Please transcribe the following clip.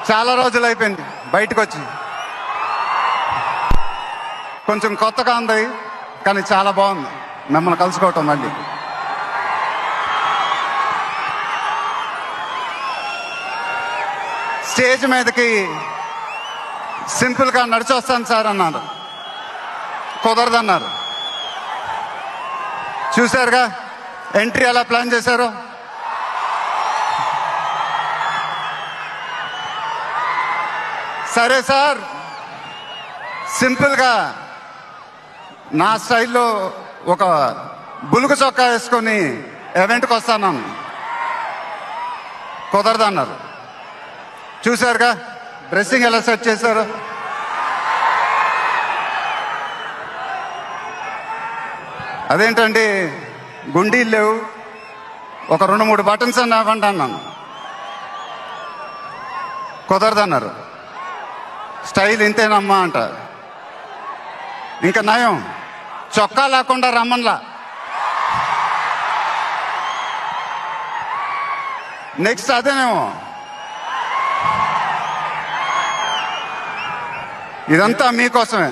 చాలా రోజులు అయిపోయింది బయటకు వచ్చి. కొంచెం కొత్తగా ఉంది, కానీ చాలా బాగుంది మిమ్మల్ని కలుసుకోవటం. మళ్ళీ స్టేజ్ మీదకి సింపుల్గా నడిచొస్తాను సార్ అన్నారు, కుదరదన్నారు. చూశారుగా ఎంట్రీ ఎలా ప్లాన్ చేశారు. సరే సార్, సింపుల్గా నా స్టైల్లో ఒక బులుగు చొక్కా వేసుకొని ఈవెంట్కి వస్తాను, కుదరదన్నారు. చూశారుగా డ్రెస్సింగ్ ఎలా సెట్ చేశారు. అదేంటండి గుండీలు లేవు, ఒక 2-3 బటన్స్ అని ఇవ్వండి అన్నాను, కుదరదన్నారు. స్టైల్ ఇంతేనమ్మా అంట. ఇంకా నయం చొక్కా లేకుండా రమ్మన్లా. నెక్స్ట్ అదేనేమో. ఇదంతా మీకోసమే.